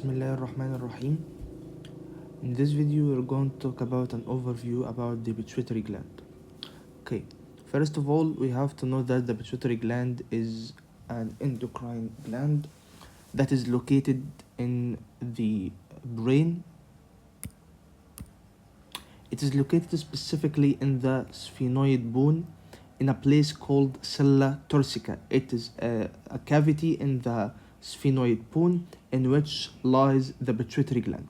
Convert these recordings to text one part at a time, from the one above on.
Bismillahirrahmanirrahim. In this video, we're going to talk about an overview about the pituitary gland. Okay, first of all, we have to know that the pituitary gland is an endocrine gland that is located in the brain. It is located specifically in the sphenoid bone in a place called sella turcica. It is a cavity in the sphenoid bone in which lies the pituitary gland.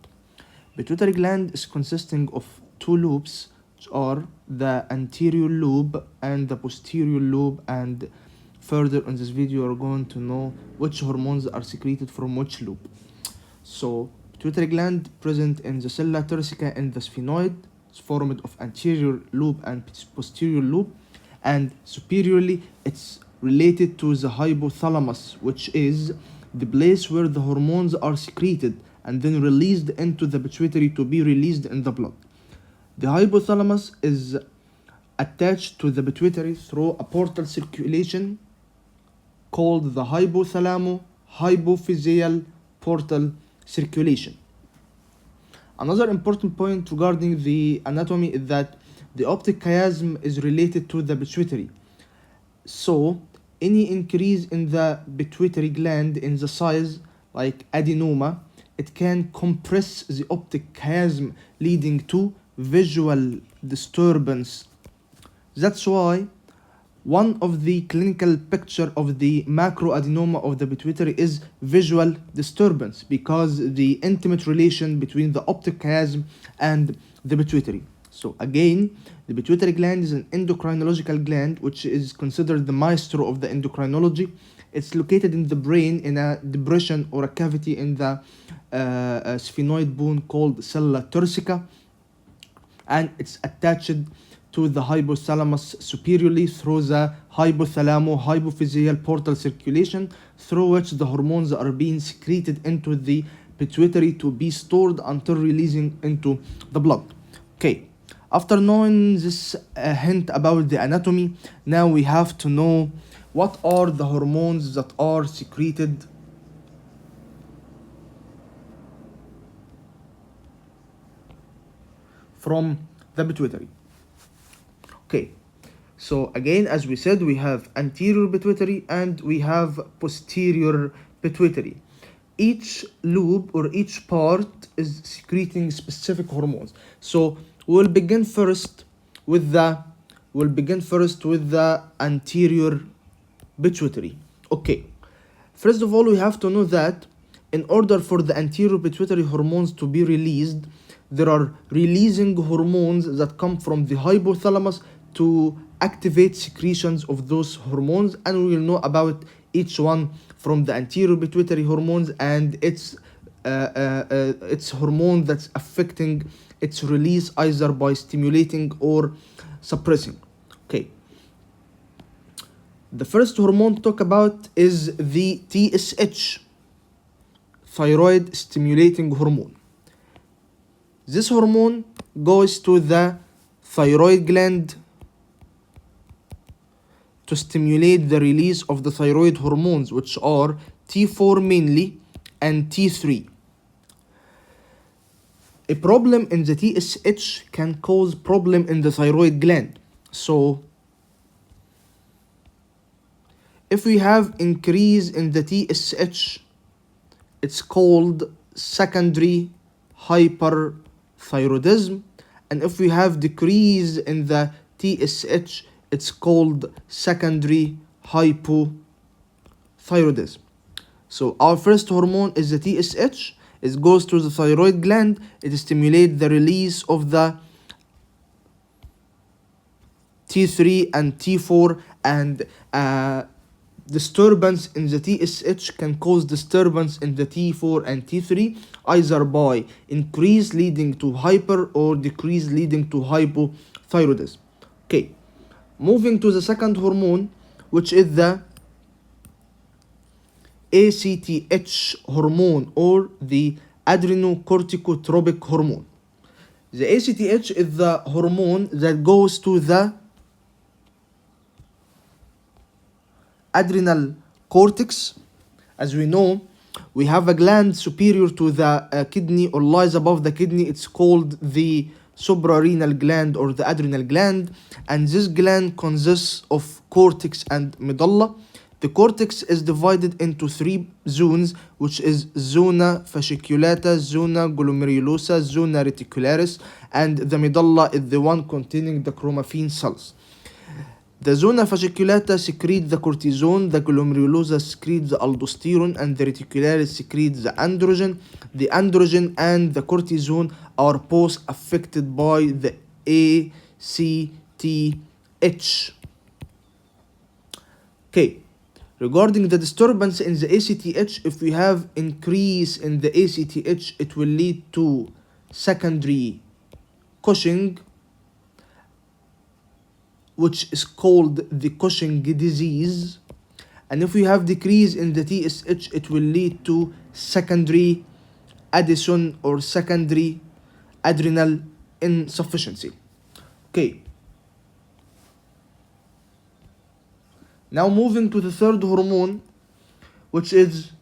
Pituitary gland is consisting of two lobes, which are the anterior lobe and the posterior lobe, and further in this video you are going to know which hormones are secreted from which lobe. So pituitary gland present in the sella turcica in the sphenoid. It's formed of anterior lobe and posterior lobe, and superiorly it's related to the hypothalamus, which is the place where the hormones are secreted and then released into the pituitary to be released in the blood. The hypothalamus is attached to the pituitary through a portal circulation called the hypothalamo-hypophyseal portal circulation. Another important point regarding the anatomy is that the optic chiasm is related to the pituitary. So any increase in the pituitary gland in the size, like adenoma, it can compress the optic chiasm, leading to visual disturbance. That's why one of the clinical picture of the macroadenoma of the pituitary is visual disturbance, because the intimate relation between the optic chiasm and the pituitary. So again, the pituitary gland is an endocrinological gland which is considered the maestro of the endocrinology. It's located in the brain in a depression or a cavity in the sphenoid bone called sella turcica, and it's attached to the hypothalamus superiorly through the hypothalamo-hypophyseal portal circulation, through which the hormones are being secreted into the pituitary to be stored until releasing into the blood. Okay, after knowing this hint about the anatomy, now we have to know what are the hormones that are secreted from the pituitary. Okay, so again, as we said, we have anterior pituitary and we have posterior pituitary. Each lobe or each part is secreting specific hormones. So we'll begin first with the anterior pituitary. Okay, first of all, we have to know that in order for the anterior pituitary hormones to be released, there are releasing hormones that come from the hypothalamus to activate secretions of those hormones, and we will know about each one from the anterior pituitary hormones and its hormone that's affecting its release either by stimulating or suppressing. Okay, the first hormone to talk about is the TSH, thyroid stimulating hormone. This hormone goes to the thyroid gland to stimulate the release of the thyroid hormones, which are T4 mainly and T3. A problem in the TSH can cause problem in the thyroid gland. So if we have increase in the TSH, it's called secondary hyperthyroidism, and if we have decrease in the TSH, it's called secondary hypothyroidism. So our first hormone is the TSH. It goes to the thyroid gland. It stimulates the release of the T3 and T4, and disturbance in the TSH can cause disturbance in the T4 and T3, either by increase leading to hyper or decrease leading to hypothyroidism. Okay, moving to the second hormone, which is the ACTH hormone or the adrenocorticotropic hormone. The ACTH is the hormone that goes to the adrenal cortex. As we know, we have a gland superior to the kidney or lies above the kidney. It's called the suprarenal gland or the adrenal gland, and this gland consists of cortex and medulla. The cortex is divided into three zones, which is zona fasciculata, zona glomerulosa, zona reticularis, and the medulla is the one containing the chromaffin cells. The zona fasciculata secretes the cortisone, the glomerulosa secretes the aldosterone, and the reticularis secretes the androgen. The androgen and the cortisone are both affected by the ACTH. Okay, regarding the disturbance in the ACTH, if we have increase in the ACTH, it will lead to secondary Cushing, which is called the Cushing disease. And if we have decrease in the TSH, it will lead to secondary Addison or secondary adrenal insufficiency. Okay. Now moving to the third hormone, which is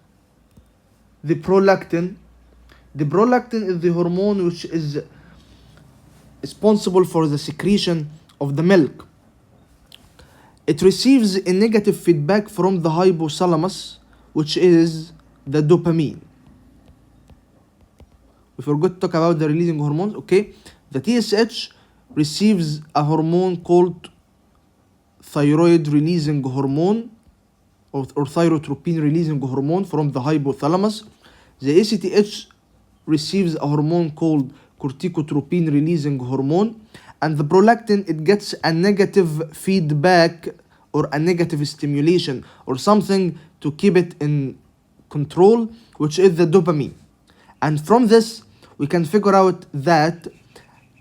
the prolactin. The prolactin is the hormone which is responsible for the secretion of the milk. It receives a negative feedback from the hypothalamus, which is the dopamine. We forgot to talk about the releasing hormones. Okay, the TSH receives a hormone called thyroid releasing hormone or thyrotropin releasing hormone from the hypothalamus. The ACTH receives a hormone called corticotropin releasing hormone, and the prolactin, it gets a negative feedback or a negative stimulation or something to keep it in control, which is the dopamine. And from this we can figure out that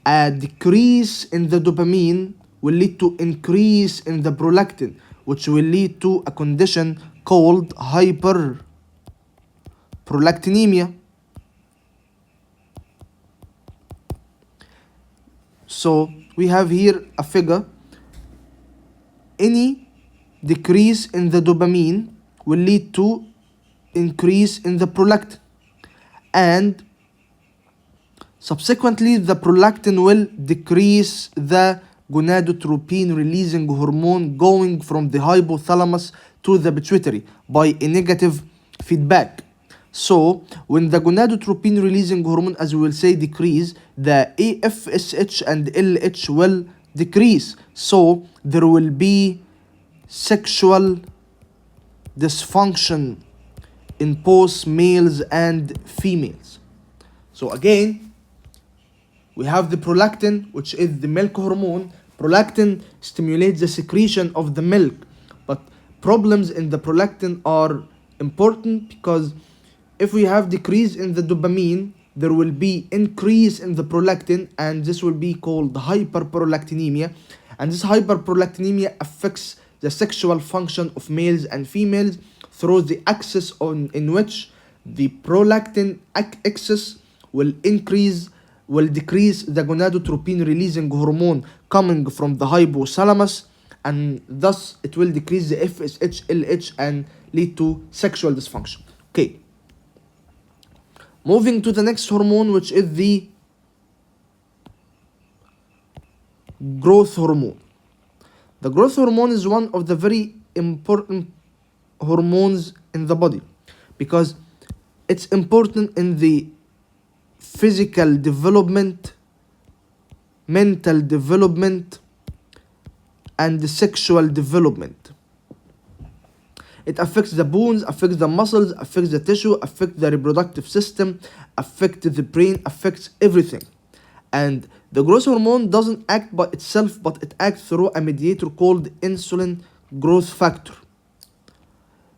a decrease in the dopamine will lead to increase in the prolactin, which will lead to a condition called hyperprolactinemia. So we have here a figure. Any decrease in the dopamine will lead to increase in the prolactin, and subsequently the prolactin will decrease the gonadotropin releasing hormone going from the hypothalamus to the pituitary by a negative feedback. So when the gonadotropin releasing hormone, as we will say, decrease, the AFSH and LH will decrease. So there will be sexual dysfunction in both males and females. So again, we have the prolactin, which is the milk hormone. Prolactin stimulates the secretion of the milk, but problems in the prolactin are important because if we have decrease in the dopamine, there will be increase in the prolactin, and this will be called hyperprolactinemia. And this hyperprolactinemia affects the sexual function of males and females through the axis in which the prolactin excess will decrease the gonadotropin releasing hormone coming from the hypothalamus, and thus it will decrease the FSH, LH, and lead to sexual dysfunction. Okay. Moving to the next hormone, which is the growth hormone. The growth hormone is one of the very important hormones in the body because it's important in the physical development, mental development, and the sexual development. It affects the bones, affects the muscles, affects the tissue, affects the reproductive system, affects the brain, affects everything. And the growth hormone doesn't act by itself, but it acts through a mediator called insulin growth factor.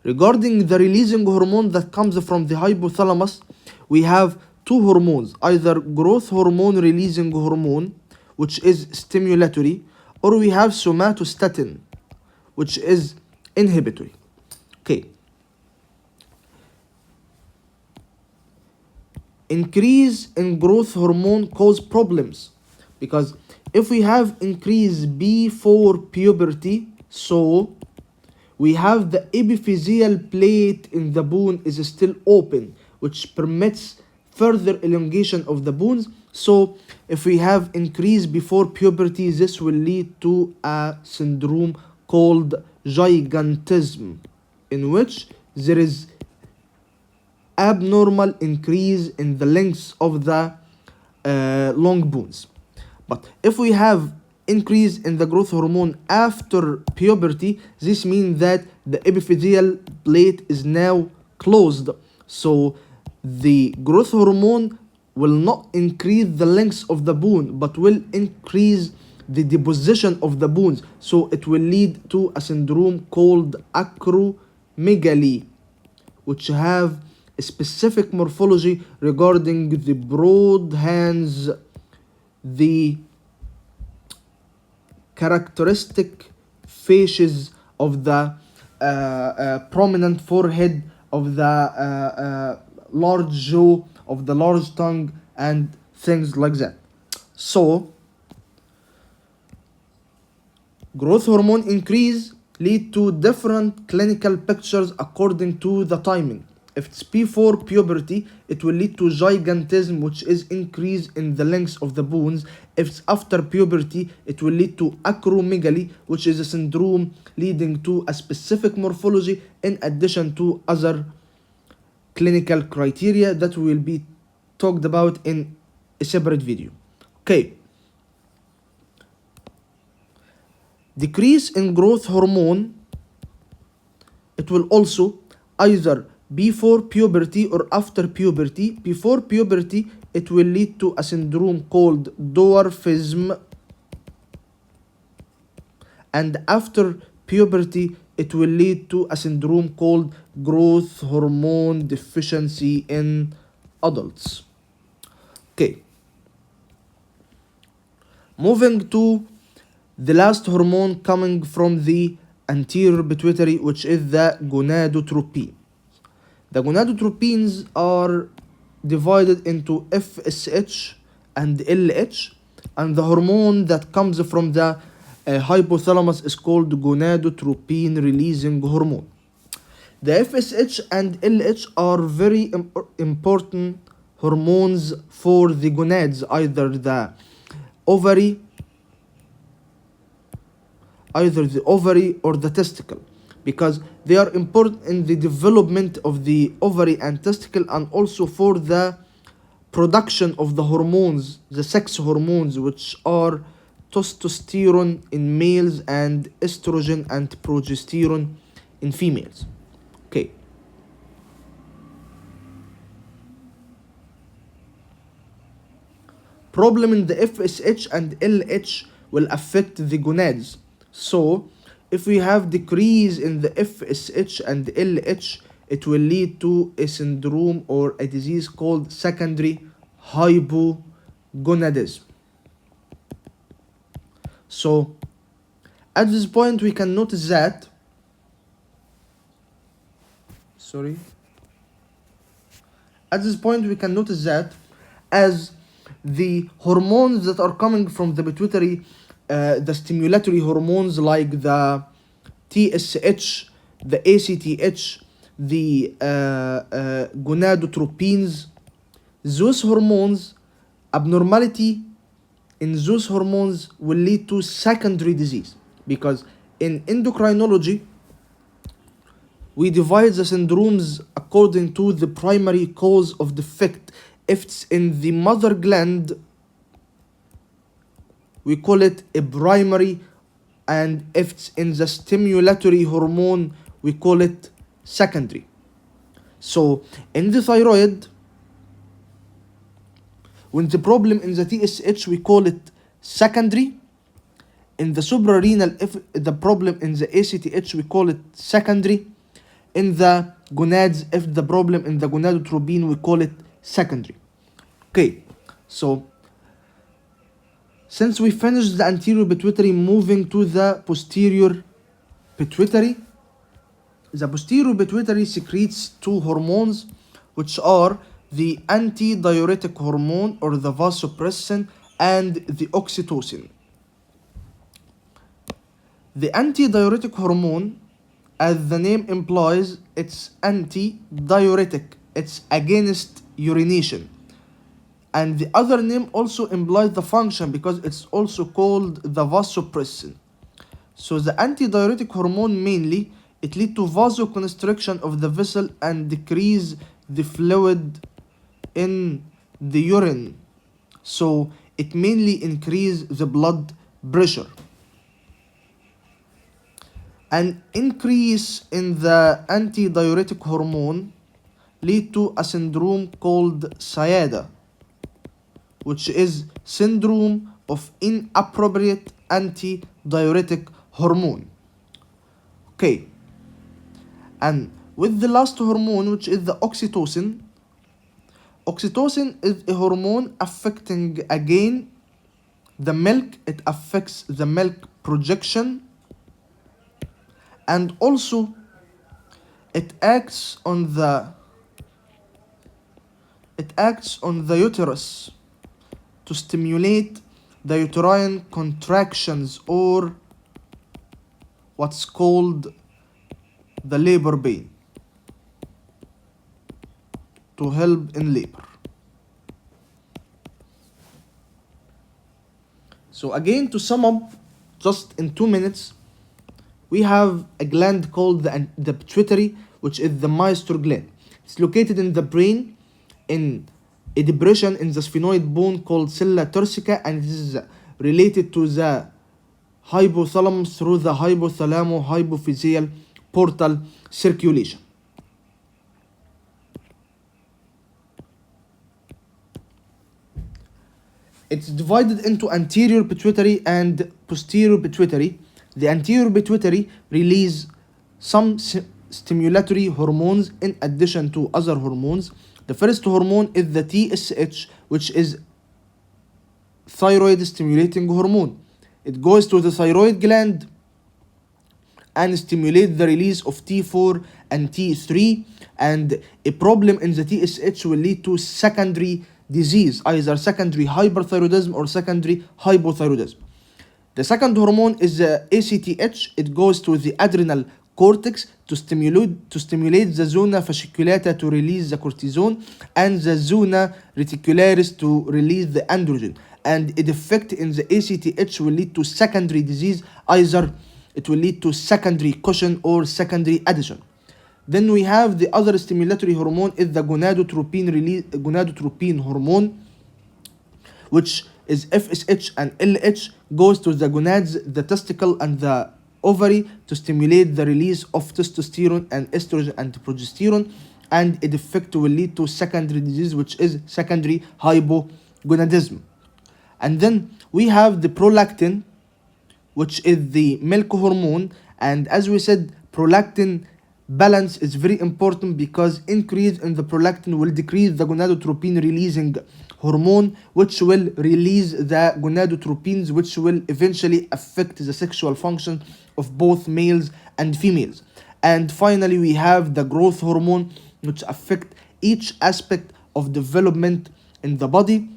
Regarding the releasing hormone that comes from the hypothalamus, we have two hormones, either growth hormone releasing hormone, which is stimulatory, or we have somatostatin, which is inhibitory. Okay. Increase in growth hormone cause problems because if we have increase before puberty, so we have the epiphyseal plate in the bone is still open, which permits further elongation of the bones. So if we have increase before puberty, this will lead to a syndrome called gigantism, in which there is abnormal increase in the length of the long bones. But if we have increase in the growth hormone after puberty, this means that the epiphyseal plate is now closed. So the growth hormone will not increase the length of the bone, but will increase the deposition of the bones. So it will lead to a syndrome called acromegaly, which have a specific morphology regarding the broad hands, the characteristic faces of the prominent forehead, of the large jaw, of the large tongue, and things like that. So growth hormone increase lead to different clinical pictures according to the timing. If it's before puberty, it will lead to gigantism, which is increase in the length of the bones. If it's after puberty, it will lead to acromegaly, which is a syndrome leading to a specific morphology in addition to other clinical criteria that will be talked about in a separate video. Okay. Decrease in growth hormone, it will also either before puberty or after puberty. Before puberty, it will lead to a syndrome called dwarfism, and after puberty, it will lead to a syndrome called growth hormone deficiency in adults. Okay. Moving to the last hormone coming from the anterior pituitary, which is the gonadotropin. The gonadotropins are divided into FSH and LH, and the hormone that comes from the hypothalamus is called gonadotropin releasing hormone. The FSH and LH are very important hormones for the gonads, either the ovary or the testicle, because they are important in the development of the ovary and testicle, and also for the production of the hormones, the sex hormones, which are testosterone in males and estrogen and progesterone in females. Okay. Problem in the FSH and LH will affect the gonads. So if we have decrease in the FSH and LH, it will lead to a syndrome or a disease called secondary hypogonadism. So at this point we can notice that as the hormones that are coming from the pituitary, the stimulatory hormones like the TSH, the ACTH, the gonadotropins, those hormones, abnormality in those hormones will lead to secondary disease, because in endocrinology we divide the syndromes according to the primary cause of defect. If it's in the mother gland, we call it a primary, and if it's in the stimulatory hormone, we call it secondary. So in the thyroid, when the problem in the TSH, we call it secondary. In the suprarenal, if the problem in the ACTH, we call it secondary. In the gonads, if the problem in the gonadotropin, we call it secondary. Okay, so since we finished the anterior pituitary, moving to the posterior pituitary. The posterior pituitary secretes two hormones, which are the antidiuretic hormone or the vasopressin and the oxytocin. The antidiuretic hormone as the name implies, it's anti-diuretic. It's against urination. And the other name also implies the function because it's also called the vasopressin. So the antidiuretic hormone mainly, it leads to vasoconstriction of the vessel and decrease the fluid in the urine. So it mainly increase the blood pressure. An increase in the antidiuretic hormone lead to a syndrome called SIADA, which is syndrome of inappropriate antidiuretic hormone. Okay, and with the last hormone, which is the oxytocin. Oxytocin is a hormone affecting again the milk. It affects the milk projection, and also it acts on the uterus to stimulate the uterine contractions, or what's called the labor pain, to help in labor. So again, to sum up just in 2 minutes, we have a gland called the pituitary, which is the master gland. It's located in the brain in a depression in the sphenoid bone called sella turcica, and it is related to the hypothalamus through the hypothalamo-hypophyseal portal circulation. It's divided into anterior pituitary and posterior pituitary. The anterior pituitary release some stimulatory hormones in addition to other hormones. The first hormone is the TSH, which is thyroid stimulating hormone. It goes to the thyroid gland and stimulates the release of T4 and T3, and a problem in the TSH will lead to secondary disease, either secondary hyperthyroidism or secondary hypothyroidism. The second hormone is the ACTH. It goes to the adrenal cortex to stimulate the zona fasciculata to release the cortisone, and the zona reticularis to release the androgen. And a defect in the ACTH will lead to secondary disease, either it will lead to secondary Cushing or secondary addition. Then we have the other stimulatory hormone is the gonadotropin hormone, which is FSH and LH, goes to the gonads, the testicle and the ovary to stimulate the release of testosterone and estrogen and progesterone, and a defect will lead to secondary disease, which is secondary hypogonadism. And then we have the prolactin, which is the milk hormone, and as we said, prolactin balance is very important because increase in the prolactin will decrease the gonadotropin releasing hormone, which will release the gonadotropins, which will eventually affect the sexual function of both males and females. And finally, we have the growth hormone, which affect each aspect of development in the body,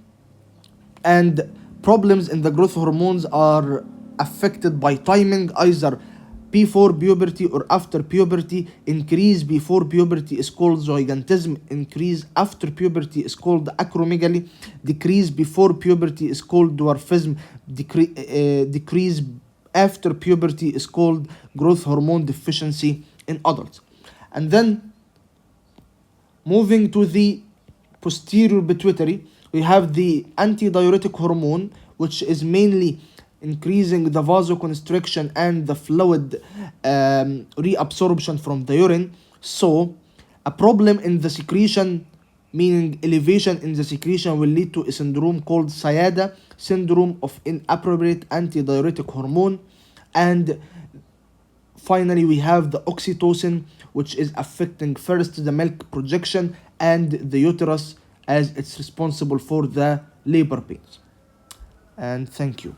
and problems in the growth hormones are affected by timing, either before puberty or after puberty. Increase before puberty is called gigantism, increase after puberty is called acromegaly, decrease before puberty is called dwarfism, decrease after puberty is called growth hormone deficiency in adults. And then moving to the posterior pituitary, we have the antidiuretic hormone, which is mainly increasing the vasoconstriction and the fluid reabsorption from the urine. So a problem in the secretion, meaning elevation in the secretion, will lead to a syndrome called SIADA, syndrome of inappropriate antidiuretic hormone. And finally, we have the oxytocin, which is affecting first the milk projection and the uterus, as it's responsible for the labor pains. And thank you.